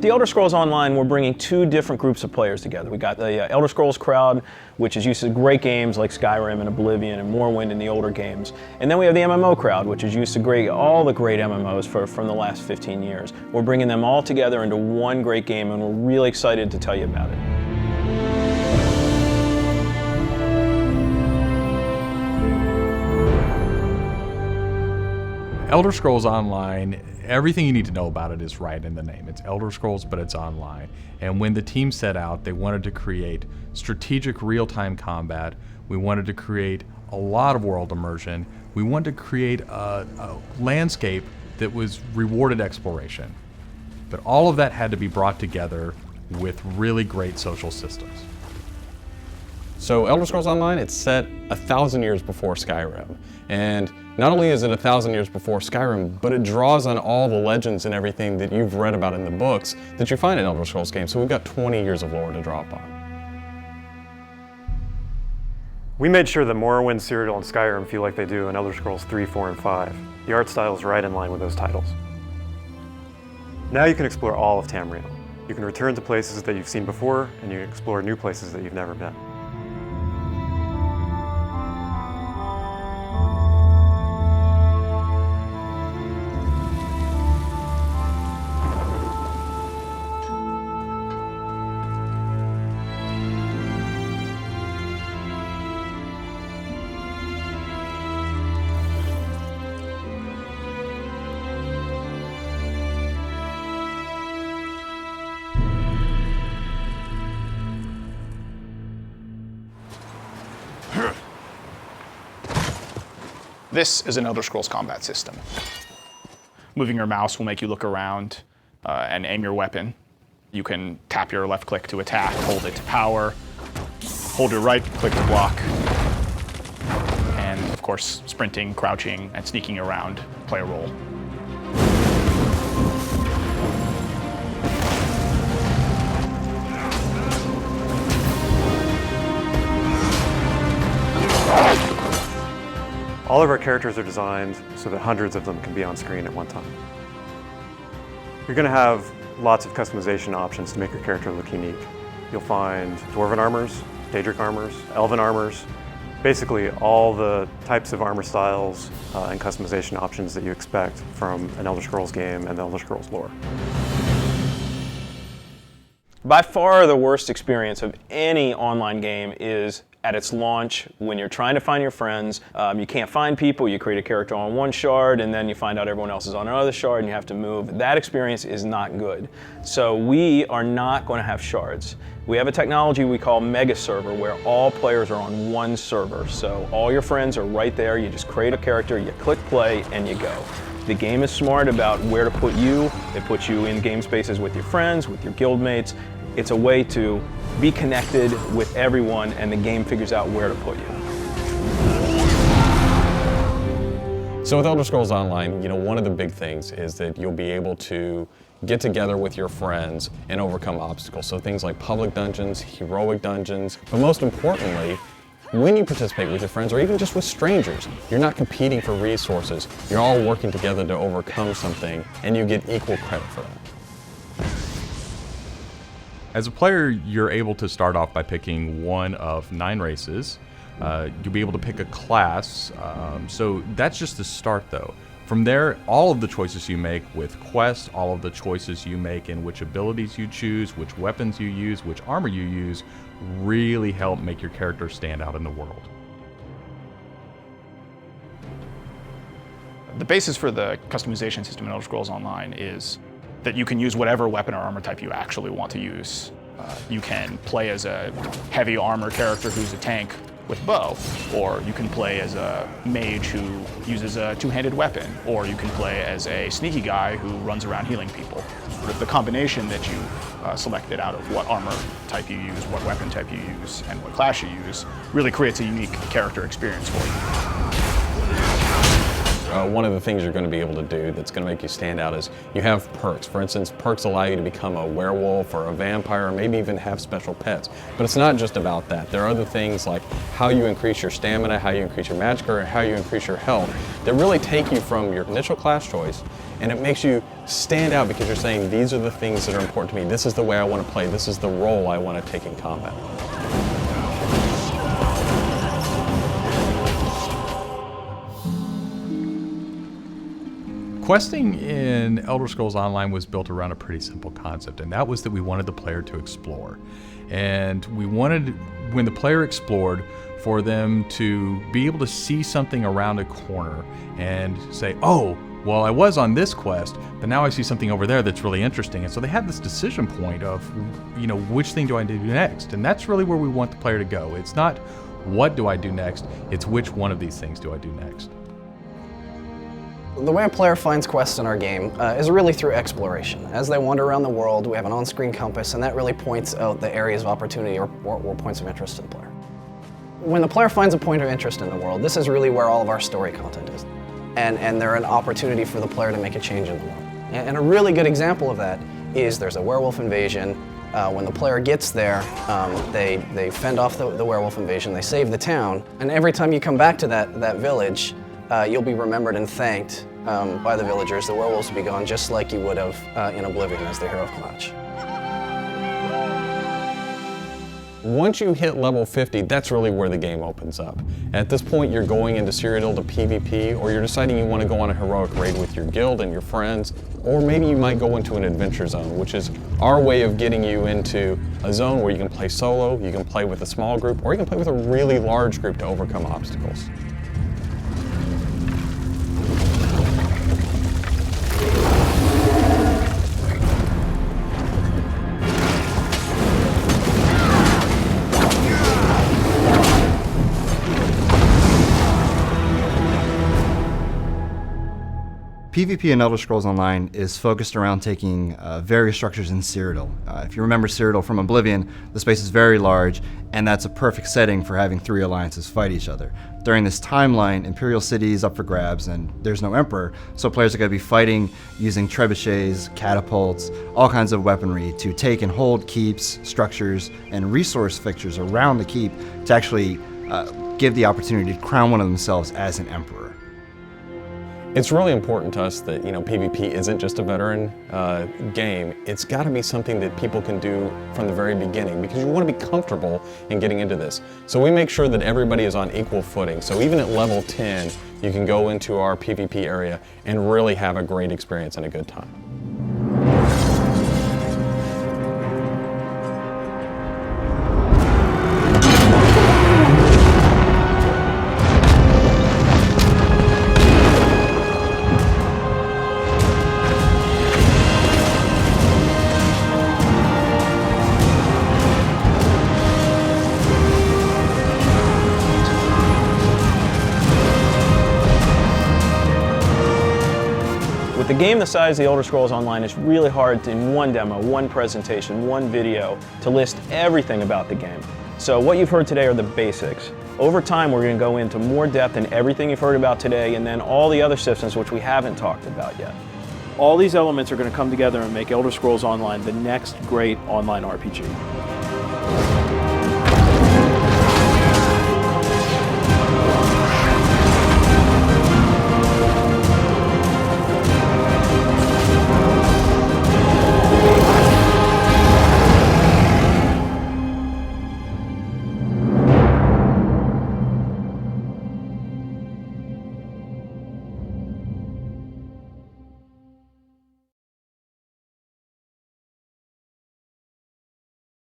With the Elder Scrolls Online, we're bringing two different groups of players together. We got the Elder Scrolls crowd, which is used to great games like Skyrim and Oblivion and Morrowind and the older games. And then we have the MMO crowd, which is used to all the great MMOs from the last 15 years. We're bringing them all together into one great game, and we're really excited to tell you about it. Elder Scrolls Online, everything you need to know about it is right in the name. It's Elder Scrolls, but it's online. And when the team set out, they wanted to create strategic real-time combat. We wanted to create a lot of world immersion. We wanted to create a landscape that was rewarded exploration. But all of that had to be brought together with really great social systems. So Elder Scrolls Online, it's set 1,000 years before Skyrim. And not only is it 1,000 years before Skyrim, but it draws on all the legends and everything that you've read about in the books that you find in Elder Scrolls games. So we've got 20 years of lore to draw upon. We made sure that Morrowind, Cyrodiil, and Skyrim feel like they do in Elder Scrolls 3, 4, and 5. The art style is right in line with those titles. Now you can explore all of Tamriel. You can return to places that you've seen before, and you can explore new places that you've never been. This is an Elder Scrolls combat system. Moving your mouse will make you look around and aim your weapon. You can tap your left click to attack, hold it to power, hold your right click to block, and of course, sprinting, crouching, and sneaking around play a role. All of our characters are designed so that hundreds of them can be on screen at one time. You're going to have lots of customization options to make your character look unique. You'll find Dwarven armors, Daedric armors, Elven armors, basically all the types of armor styles and customization options that you expect from an Elder Scrolls game and the Elder Scrolls lore. By far the worst experience of any online game is at its launch when you're trying to find your friends. You can't find people, you create a character on one shard and then you find out everyone else is on another shard and you have to move. That experience is not good. So we are not going to have shards. We have a technology we call Megaserver where all players are on one server. So all your friends are right there, you just create a character, you click play and you go. The game is smart about where to put you. It puts you in game spaces with your friends, with your guildmates. It's a way to be connected with everyone and the game figures out where to put you. So with Elder Scrolls Online, one of the big things is that you'll be able to get together with your friends and overcome obstacles. So things like public dungeons, heroic dungeons, but most importantly, when you participate with your friends or even just with strangers, you're not competing for resources. You're all working together to overcome something and you get equal credit for that. As a player, you're able to start off by picking one of 9 races. You'll be able to pick a class, so that's just the start though. From there, all of the choices you make with quests, all of the choices you make in which abilities you choose, which weapons you use, which armor you use, really help make your character stand out in the world. The basis for the customization system in Elder Scrolls Online is that you can use whatever weapon or armor type you actually want to use. You can play as a heavy armor character who's a tank with bow, or you can play as a mage who uses a two-handed weapon, or you can play as a sneaky guy who runs around healing people. With the combination that you selected out of what armor type you use, what weapon type you use, and what class you use, really creates a unique character experience for you. One of the things you're going to be able to do that's going to make you stand out is you have perks. For instance, perks allow you to become a werewolf or a vampire or maybe even have special pets. But it's not just about that. There are other things like how you increase your stamina, how you increase your magic, or how you increase your health that really take you from your initial class choice and it makes you stand out because you're saying, these are the things that are important to me. This is the way I want to play. This is the role I want to take in combat. Questing in Elder Scrolls Online was built around a pretty simple concept, and that was that we wanted the player to explore. And we wanted, when the player explored, for them to be able to see something around a corner and say, oh, well, I was on this quest, but now I see something over there that's really interesting. And so they had this decision point of, which thing do I do next? And that's really where we want the player to go. It's not what do I do next, it's which one of these things do I do next. The way a player finds quests in our game is really through exploration. As they wander around the world, we have an on-screen compass, and that really points out the areas of opportunity or points of interest to the player. When the player finds a point of interest in the world, this is really where all of our story content is. And they're an opportunity for the player to make a change in the world. And a really good example of that is there's a werewolf invasion. When the player gets there, they fend off the werewolf invasion, they save the town, and every time you come back to that village, you'll be remembered and thanked by the villagers. The werewolves will be gone just like you would have in Oblivion as the hero of Clutch. Once you hit level 50, that's really where the game opens up. At this point, you're going into Cyrodiil to PvP, or you're deciding you want to go on a heroic raid with your guild and your friends, or maybe you might go into an adventure zone, which is our way of getting you into a zone where you can play solo, you can play with a small group, or you can play with a really large group to overcome obstacles. PvP in Elder Scrolls Online is focused around taking various structures in Cyrodiil. If you remember Cyrodiil from Oblivion, the space is very large, and that's a perfect setting for having three alliances fight each other. During this timeline, Imperial City is up for grabs, and there's no Emperor, so players are going to be fighting using trebuchets, catapults, all kinds of weaponry to take and hold keeps, structures, and resource fixtures around the keep to actually give the opportunity to crown one of themselves as an Emperor. It's really important to us that PvP isn't just a veteran game. It's got to be something that people can do from the very beginning because you want to be comfortable in getting into this. So we make sure that everybody is on equal footing. So even at level 10, you can go into our PvP area and really have a great experience and a good time. With a game the size of the Elder Scrolls Online, it's really hard to, in one demo, one presentation, one video, to list everything about the game. So what you've heard today are the basics. Over time, we're going to go into more depth in everything you've heard about today, and then all the other systems which we haven't talked about yet. All these elements are going to come together and make Elder Scrolls Online the next great online RPG.